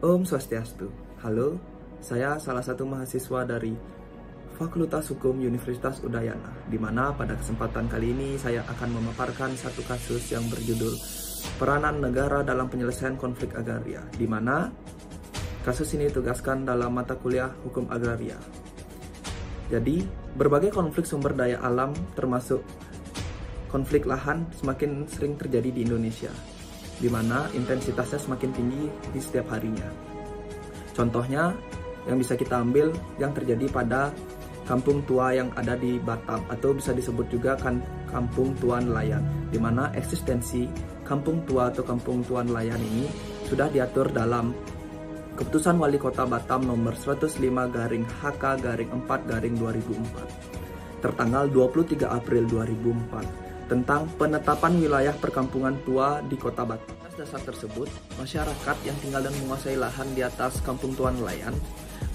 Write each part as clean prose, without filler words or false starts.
Om Swastiastu. Halo, saya salah satu mahasiswa dari Fakultas Hukum Universitas Udayana, di mana pada kesempatan kali ini saya akan memaparkan satu kasus yang berjudul Peranan Negara dalam Penyelesaian Konflik Agraria, di mana kasus ini ditugaskan dalam mata kuliah Hukum Agraria. Jadi, berbagai konflik sumber daya alam termasuk konflik lahan semakin sering terjadi di Indonesia, di mana intensitasnya semakin tinggi di setiap harinya. Contohnya yang bisa kita ambil yang terjadi pada kampung tua yang ada di Batam, atau bisa disebut juga kan kampung tua nelayan, di mana eksistensi kampung tua atau kampung tua nelayan ini sudah diatur dalam Keputusan Wali Kota Batam nomor 105/4/2004 tertanggal 23 April 2004 tentang penetapan wilayah perkampungan tua di Kota Batam. Atas dasar tersebut, masyarakat yang tinggal dan menguasai lahan di atas kampung tua nelayan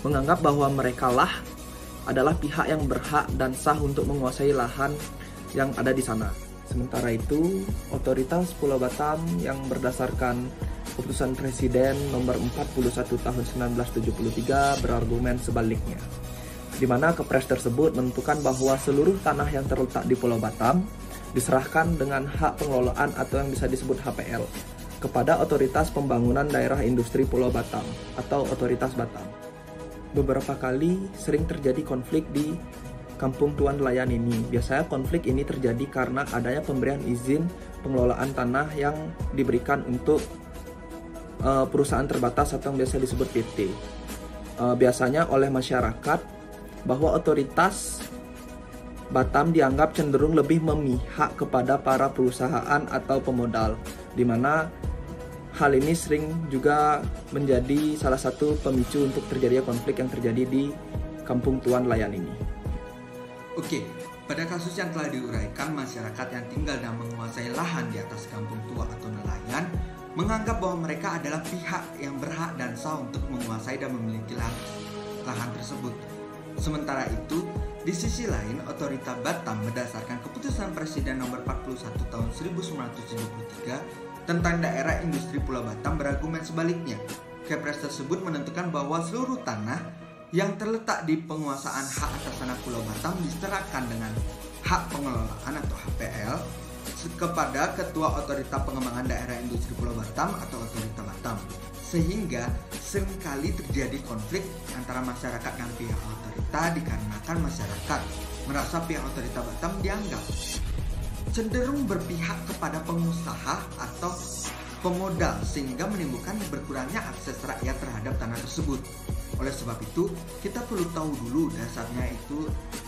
menganggap bahwa mereka lah adalah pihak yang berhak dan sah untuk menguasai lahan yang ada di sana. Sementara itu, otoritas Pulau Batam yang berdasarkan Keputusan Presiden nomor 41 tahun 1973 berargumen sebaliknya, di mana Kepres tersebut menentukan bahwa seluruh tanah yang terletak di Pulau Batam diserahkan dengan hak pengelolaan atau yang bisa disebut HPL kepada Otoritas Pembangunan Daerah Industri Pulau Batam atau Otoritas Batam. Beberapa kali sering terjadi konflik di kampung tua nelayan ini. Biasanya konflik ini terjadi karena adanya pemberian izin pengelolaan tanah yang diberikan untuk perusahaan terbatas atau yang biasa disebut PT. Biasanya oleh masyarakat bahwa otoritas Batam dianggap cenderung lebih memihak kepada para perusahaan atau pemodal, di mana hal ini sering juga menjadi salah satu pemicu untuk terjadinya konflik yang terjadi di kampung tua nelayan ini. Oke, pada kasus yang telah diuraikan, masyarakat yang tinggal dan menguasai lahan di atas kampung tua atau nelayan menganggap bahwa mereka adalah pihak yang berhak dan sah untuk menguasai dan memiliki lahan tersebut. Sementara itu, di sisi lain, Otoritas Batam berdasarkan Keputusan Presiden nomor 41 tahun 1973 tentang Daerah Industri Pulau Batam berargumen sebaliknya. Kepres tersebut menentukan bahwa seluruh tanah yang terletak di penguasaan hak atas tanah Pulau Batam diserahkan dengan hak pengelolaan atau HPL kepada Ketua Otoritas Pengembangan Daerah Industri Pulau Batam atau Otoritas Batam, sehingga seringkali terjadi konflik antara masyarakat dan pihak otorita dikarenakan masyarakat merasa pihak otorita Batam dianggap cenderung berpihak kepada pengusaha atau pemodal, sehingga menimbulkan berkurangnya akses rakyat terhadap tanah tersebut. Oleh sebab itu, kita perlu tahu dulu dasarnya itu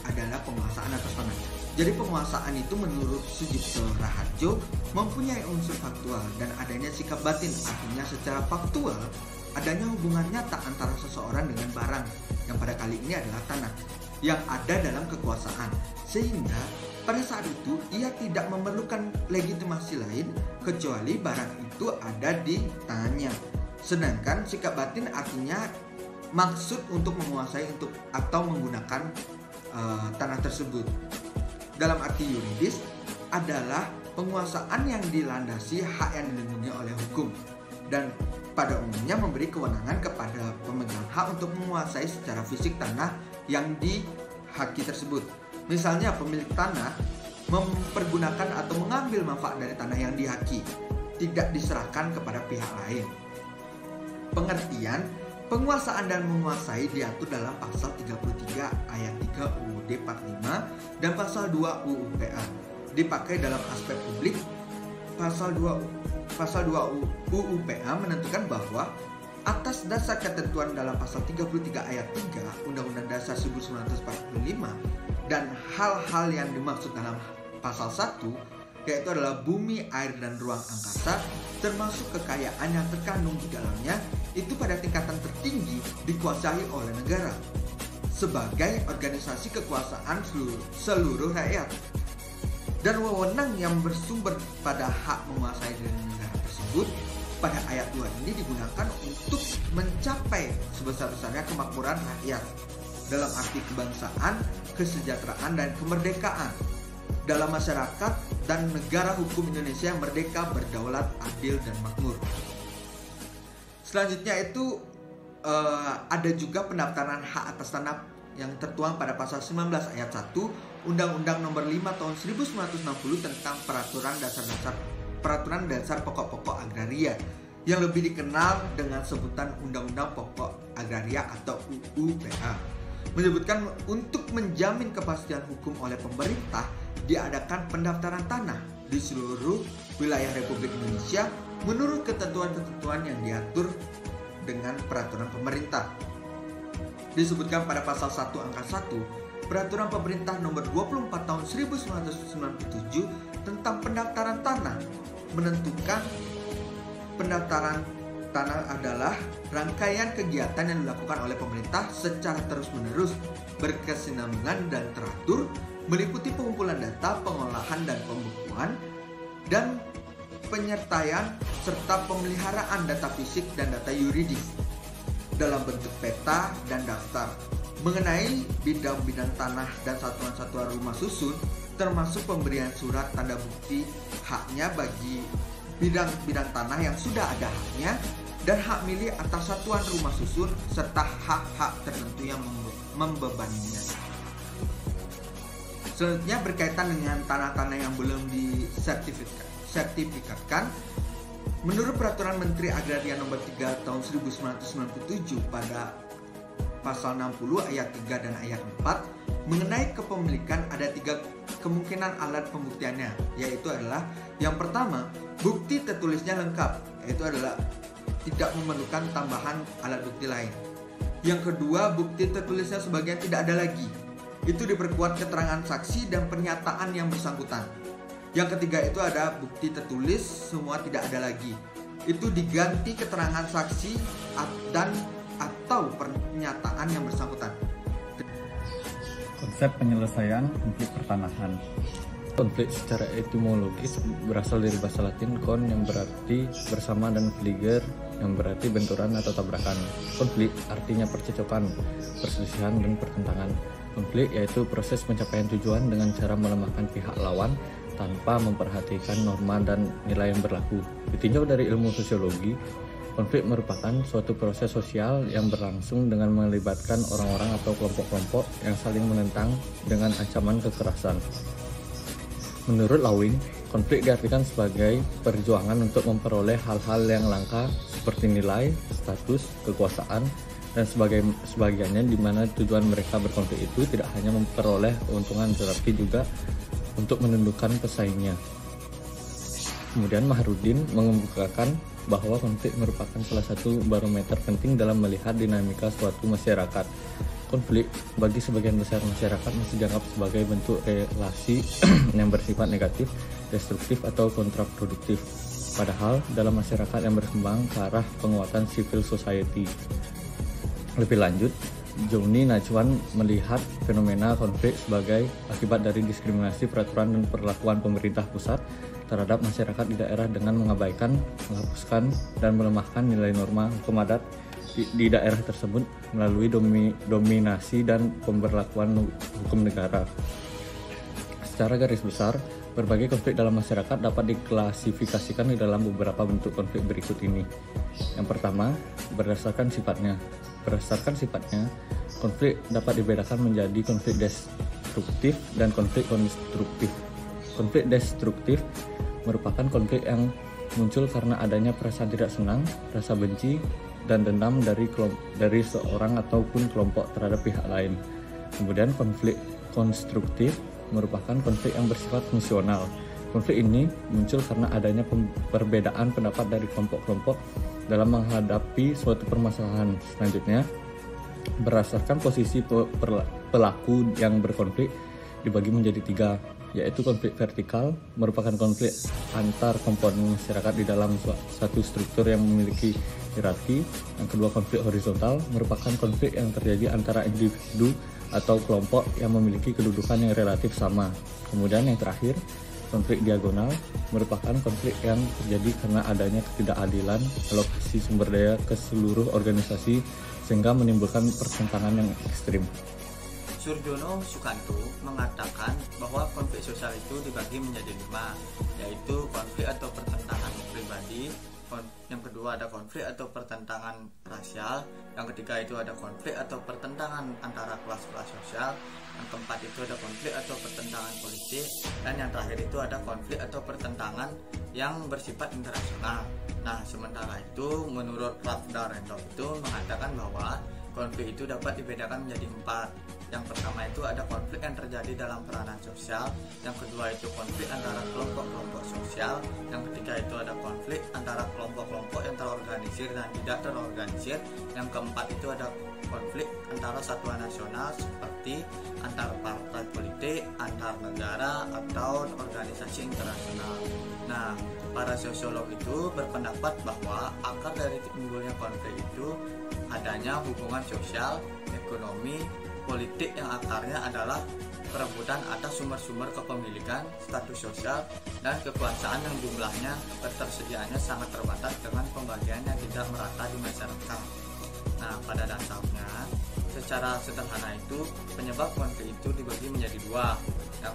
adalah penguasaan atas tanah. Jadi penguasaan itu menurut Sujipto Raharjo mempunyai unsur faktual dan adanya sikap batin, artinya secara faktual adanya hubungan nyata antara seseorang dengan barang yang pada kali ini adalah tanah yang ada dalam kekuasaan, sehingga pada saat itu ia tidak memerlukan legitimasi lain kecuali barang itu ada di tangannya. Sedangkan sikap batin artinya maksud untuk menguasai atau menggunakan tanah tersebut. Dalam arti yuridis adalah penguasaan yang dilandasi hak yang dilindungi oleh hukum dan pada umumnya memberi kewenangan kepada pemegang hak untuk menguasai secara fisik tanah yang dihaki tersebut. Misalnya pemilik tanah mempergunakan atau mengambil manfaat dari tanah yang dihaki, tidak diserahkan kepada pihak lain. Pengertian penguasaan dan menguasai diatur dalam pasal 33 ayat 3 UUD 45 dan pasal 2 UU PA. Dipakai dalam aspek publik, pasal 2 UU PA menentukan bahwa atas dasar ketentuan dalam pasal 33 ayat 3 Undang-Undang Dasar 1945 dan hal-hal yang dimaksud dalam pasal 1, yaitu adalah bumi, air, dan ruang angkasa, termasuk kekayaan yang terkandung di dalamnya, itu pada tingkatan tertinggi dikuasai oleh negara sebagai organisasi kekuasaan seluruh rakyat, dan wewenang yang bersumber pada hak menguasai dari negara tersebut pada ayat 2 ini digunakan untuk mencapai sebesar-besarnya kemakmuran rakyat dalam arti kebangsaan, kesejahteraan, dan kemerdekaan dalam masyarakat dan negara hukum Indonesia yang merdeka, berdaulat, adil, dan makmur. Selanjutnya itu ada juga pendaftaran hak atas tanah yang tertuang pada pasal 19 ayat 1 Undang-Undang Nomor 5 Tahun 1960 tentang Peraturan Dasar Pokok-Pokok Agraria yang lebih dikenal dengan sebutan Undang-Undang Pokok Agraria atau UUPA, menyebutkan untuk menjamin kepastian hukum oleh pemerintah diadakan pendaftaran tanah di seluruh wilayah Republik Indonesia menurut ketentuan-ketentuan yang diatur dengan peraturan pemerintah. Disebutkan pada pasal 1 angka 1 Peraturan Pemerintah Nomor 24 Tahun 1997 tentang pendaftaran tanah menentukan pendaftaran tanah adalah rangkaian kegiatan yang dilakukan oleh pemerintah secara terus-menerus, berkesinambungan dan teratur, meliputi pengumpulan data, pengolahan dan pembukuan, dan penyertaian serta pemeliharaan data fisik dan data yuridis dalam bentuk peta dan daftar mengenai bidang-bidang tanah dan satuan-satuan rumah susun, termasuk pemberian surat tanda bukti haknya bagi bidang-bidang tanah yang sudah ada haknya dan hak milik atas satuan rumah susun serta hak-hak tertentu yang membebaninya. Selanjutnya berkaitan dengan tanah-tanah yang belum disertifikatkan, menurut Peraturan Menteri Agraria Nomor 3 Tahun 1997 pada pasal 60 ayat 3 dan ayat 4 mengenai kepemilikan ada 3 kemungkinan alat pembuktiannya, yaitu adalah yang pertama, bukti tertulisnya lengkap, yaitu adalah tidak memerlukan tambahan alat bukti lain. Yang kedua, bukti tertulisnya sebagian tidak ada lagi, itu diperkuat keterangan saksi dan pernyataan yang bersangkutan. Yang ketiga itu ada bukti tertulis semua tidak ada lagi, itu diganti keterangan saksi dan atau pernyataan yang bersangkutan. Konsep penyelesaian konflik pertanahan. Konflik secara etimologis berasal dari bahasa Latin kon yang berarti bersama dan fliger yang berarti benturan atau tabrakan. Konflik artinya percecokan, perselisihan dan pertentangan. Konflik yaitu proses pencapaian tujuan dengan cara melemahkan pihak lawan tanpa memperhatikan norma dan nilai yang berlaku. Ditinjau dari ilmu sosiologi, konflik merupakan suatu proses sosial yang berlangsung dengan melibatkan orang-orang atau kelompok-kelompok yang saling menentang dengan ancaman kekerasan. Menurut Lawin, konflik diartikan sebagai perjuangan untuk memperoleh hal-hal yang langka seperti nilai, status, kekuasaan, dan sebagiannya di mana tujuan mereka berkonflik itu tidak hanya memperoleh keuntungan tetapi juga untuk menundukkan pesaingnya. Kemudian Mahrudin mengemukakan bahwa konflik merupakan salah satu barometer penting dalam melihat dinamika suatu masyarakat. Konflik bagi sebagian besar masyarakat masih dianggap sebagai bentuk relasi yang bersifat negatif, destruktif atau kontraproduktif. Padahal dalam masyarakat yang berkembang ke arah penguatan civil society. Lebih lanjut, Joni Najwan melihat fenomena konflik sebagai akibat dari diskriminasi peraturan dan perlakuan pemerintah pusat terhadap masyarakat di daerah dengan mengabaikan, menghapuskan, dan melemahkan nilai norma hukum adat di daerah tersebut melalui dominasi dan pemberlakuan hukum negara. Secara garis besar, berbagai konflik dalam masyarakat dapat diklasifikasikan di dalam beberapa bentuk konflik berikut ini. Yang pertama, berdasarkan sifatnya. Berdasarkan sifatnya, konflik dapat dibedakan menjadi konflik destruktif dan konflik konstruktif. Konflik destruktif merupakan konflik yang muncul karena adanya perasaan tidak senang, rasa benci, dan dendam dari seorang ataupun kelompok terhadap pihak lain. Kemudian konflik konstruktif merupakan konflik yang bersifat fungsional. Konflik ini muncul karena adanya perbedaan pendapat dari kelompok-kelompok dalam menghadapi suatu permasalahan. Selanjutnya, berdasarkan posisi pelaku yang berkonflik dibagi menjadi 3, yaitu konflik vertikal merupakan konflik antar komponen masyarakat di dalam satu struktur yang memiliki hierarki. Yang kedua, konflik horizontal merupakan konflik yang terjadi antara individu atau kelompok yang memiliki kedudukan yang relatif sama. Kemudian yang terakhir, konflik diagonal merupakan konflik yang terjadi karena adanya ketidakadilan alokasi sumber daya ke seluruh organisasi sehingga menimbulkan pertentangan yang ekstrim. Surjono Sukanto mengatakan bahwa konflik sosial itu dibagi menjadi 5, yaitu konflik atau pertentangan pribadi, yang kedua ada konflik atau pertentangan rasial, yang ketiga itu ada konflik atau pertentangan antara kelas-kelas sosial, yang keempat itu ada konflik atau pertentangan politik, dan yang terakhir itu ada konflik atau pertentangan yang bersifat internasional. Nah, sementara itu menurut Ralph Dahrendorf itu mengatakan bahwa konflik itu dapat dibedakan menjadi 4. Yang pertama itu ada konflik yang terjadi dalam peranan sosial, yang kedua itu konflik antara kelompok-kelompok sosial, yang ketiga itu ada konflik antara kelompok-kelompok yang terorganisir dan tidak terorganisir, yang keempat itu ada konflik antara satuan nasional seperti antar partai politik, antar negara, atau organisasi internasional. Nah, para sosiolog itu berpendapat bahwa akar dari timbulnya konflik itu adanya hubungan sosial, ekonomi, politik yang akarnya adalah perebutan atas sumber-sumber kepemilikan, status sosial, dan kekuasaan yang jumlahnya ketersediaannya sangat terbatas dengan pembagian yang tidak merata di masyarakat. Nah, pada dasarnya, secara sederhana itu penyebab konflik itu dibagi menjadi 2.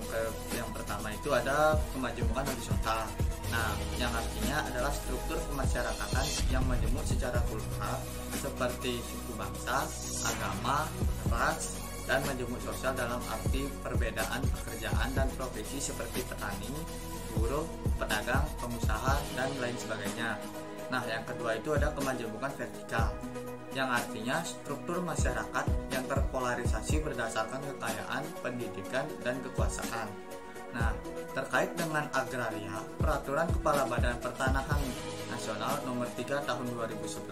Yang pertama itu ada kemajemukan horizontal. Nah, yang artinya adalah struktur kemasyarakatan yang majemuk secara kultural seperti suku bangsa, agama, ras, dan majemuk sosial dalam arti perbedaan pekerjaan dan profesi seperti petani, buruh, pedagang, pengusaha, dan lain sebagainya. Nah, yang kedua itu ada kemajemukan vertikal, yang artinya struktur masyarakat yang terpolarisasi berdasarkan kekayaan, pendidikan, dan kekuasaan. Nah, terkait dengan agraria, Peraturan Kepala Badan Pertanahan Nasional Nomor 3 Tahun 2011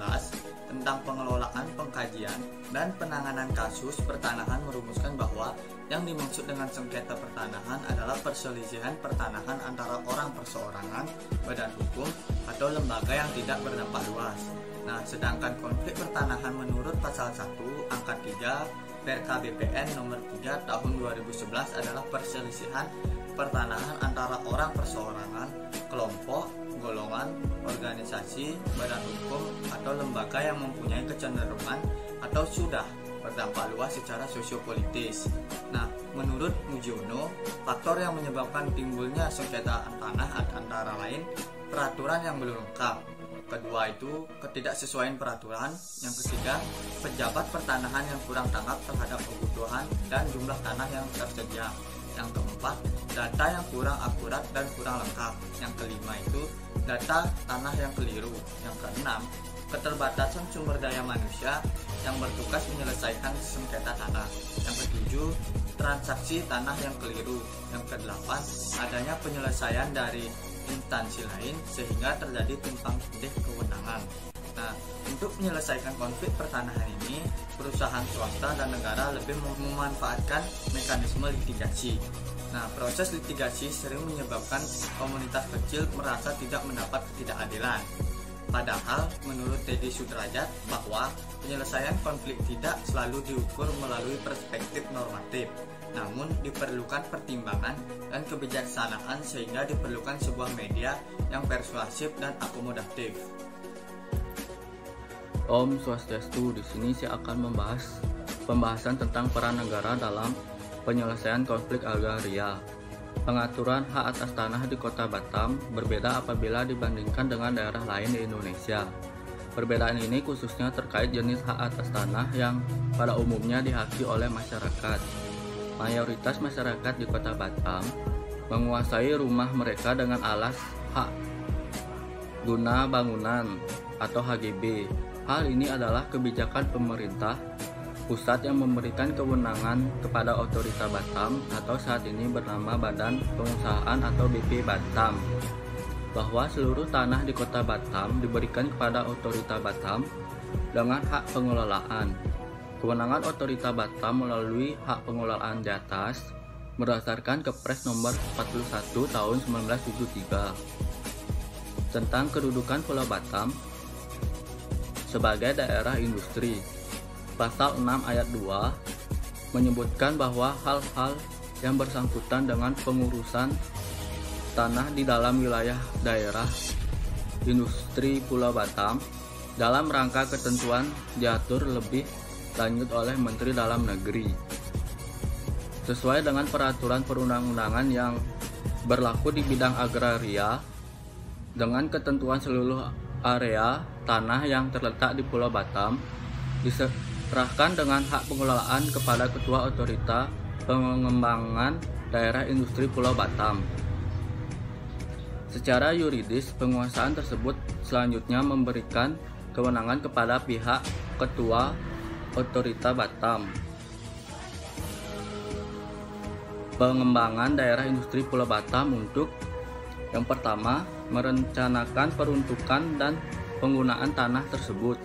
tentang pengelolaan, pengkajian, dan penanganan kasus pertanahan merumuskan bahwa yang dimaksud dengan sengketa pertanahan adalah perselisihan pertanahan antara orang perseorangan, badan hukum, atau lembaga yang tidak berdampak luas. Nah, sedangkan konflik pertanahan menurut pasal 1 angka 3 PRKBPN nomor 3 tahun 2011 adalah perselisihan pertanahan antara orang perseorangan, kelompok, golongan, organisasi, badan hukum, atau lembaga yang mempunyai kecenderungan atau sudah berdampak luas secara sosiopolitis. Nah, menurut Mujiono, faktor yang menyebabkan timbulnya sengketa tanah antara lain peraturan yang belum lengkap. Kedua itu ketidaksesuaian peraturan. Yang ketiga, pejabat pertanahan yang kurang tanggap terhadap kebutuhan dan jumlah tanah yang tersedia. Yang keempat, data yang kurang akurat dan kurang lengkap. Yang kelima itu data tanah yang keliru. Yang keenam, keterbatasan sumber daya manusia yang bertugas menyelesaikan sengketa tanah. Yang ketujuh, transaksi tanah yang keliru. Yang kedelapan, adanya penyelesaian dari instansi lain sehingga terjadi tumpang tindih kewenangan. Nah, untuk menyelesaikan konflik pertanahan ini, perusahaan swasta dan negara lebih memanfaatkan mekanisme litigasi. Nah, proses litigasi sering menyebabkan komunitas kecil merasa tidak mendapat ketidakadilan. Padahal, menurut Teddy Sudrajat, bahwa penyelesaian konflik tidak selalu diukur melalui perspektif normatif, namun diperlukan pertimbangan dan kebijaksanaan sehingga diperlukan sebuah media yang persuasif dan akomodatif. Om Swastiastu, di sini saya akan membahas pembahasan tentang peran negara dalam penyelesaian konflik agraria. Pengaturan hak atas tanah di Kota Batam berbeda apabila dibandingkan dengan daerah lain di Indonesia. Perbedaan ini khususnya terkait jenis hak atas tanah yang pada umumnya dihaki oleh masyarakat. Mayoritas masyarakat di Kota Batam menguasai rumah mereka dengan alas hak guna bangunan atau HGB. Hal ini adalah kebijakan pemerintah pusat yang memberikan kewenangan kepada Otorita Batam atau saat ini bernama Badan Pengusahaan atau BP Batam, bahwa seluruh tanah di Kota Batam diberikan kepada Otorita Batam dengan hak pengelolaan. Kewenangan Otorita Batam melalui hak pengelolaan di atas berdasarkan Kepres nomor 41 tahun 1973 tentang kedudukan Pulau Batam sebagai daerah industri. Pasal 6 ayat 2 menyebutkan bahwa hal-hal yang bersangkutan dengan pengurusan tanah di dalam wilayah daerah industri Pulau Batam dalam rangka ketentuan diatur lebih lanjut oleh Menteri Dalam Negeri sesuai dengan peraturan perundang-undangan yang berlaku di bidang agraria dengan ketentuan seluruh area tanah yang terletak di Pulau Batam diserahkan dengan hak pengelolaan kepada Ketua Otorita Pengembangan Daerah Industri Pulau Batam. Secara yuridis, penguasaan tersebut selanjutnya memberikan kewenangan kepada pihak Ketua Otorita Batam Pengembangan Daerah Industri Pulau Batam untuk yang pertama, merencanakan peruntukan dan penggunaan tanah tersebut.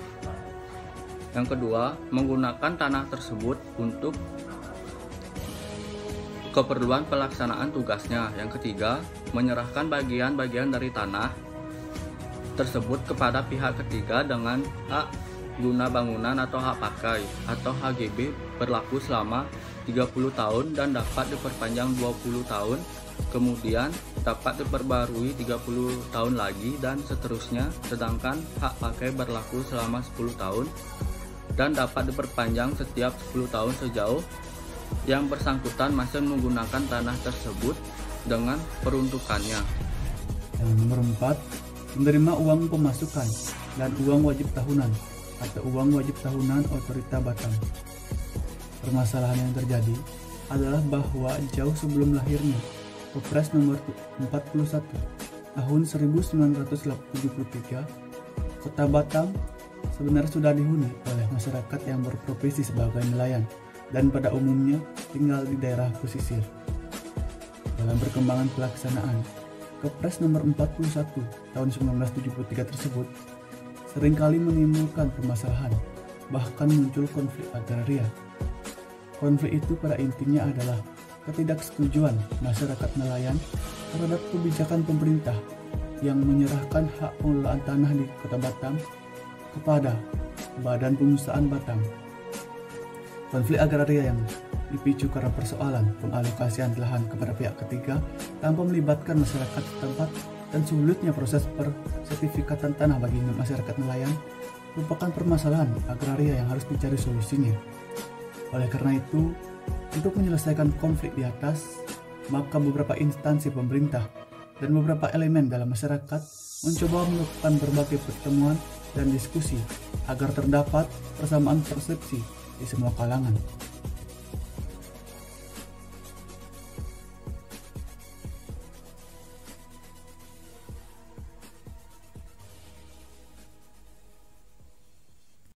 Yang kedua, menggunakan tanah tersebut untuk keperluan pelaksanaan tugasnya. Yang ketiga, menyerahkan bagian-bagian dari tanah tersebut kepada pihak ketiga dengan hak guna bangunan atau hak pakai atau HGB berlaku selama 30 tahun dan dapat diperpanjang 20 tahun, kemudian dapat diperbarui 30 tahun lagi dan seterusnya, sedangkan hak pakai berlaku selama 10 tahun dan dapat diperpanjang setiap 10 tahun sejauh yang bersangkutan masih menggunakan tanah tersebut dengan peruntukannya. Yang nomor 4, menerima uang pemasukan dan uang wajib tahunan atau uang wajib tahunan Otorita Batam. Permasalahan yang terjadi adalah bahwa jauh sebelum lahirnya Kepres nomor 41 tahun 1973, Kota Batam sebenarnya sudah dihuni oleh masyarakat yang berprofesi sebagai nelayan dan pada umumnya tinggal di daerah pesisir. Dalam perkembangan pelaksanaan Kepres nomor 41 tahun 1973 tersebut seringkali menimbulkan permasalahan, bahkan muncul konflik agraria. Konflik itu pada intinya adalah ketidaksetujuan masyarakat nelayan terhadap kebijakan pemerintah yang menyerahkan hak pengelolaan tanah di Kota Batam kepada Badan Pengusahaan Batam. Konflik agraria yang dipicu karena persoalan pengalokasian lahan kepada pihak ketiga tanpa melibatkan masyarakat setempat dan sulitnya proses persertifikatan tanah bagi masyarakat nelayan merupakan permasalahan agraria yang harus dicari solusinya. Oleh karena itu, untuk menyelesaikan konflik di atas, maka beberapa instansi pemerintah dan beberapa elemen dalam masyarakat mencoba melakukan berbagai pertemuan dan diskusi agar terdapat persamaan persepsi di semua kalangan.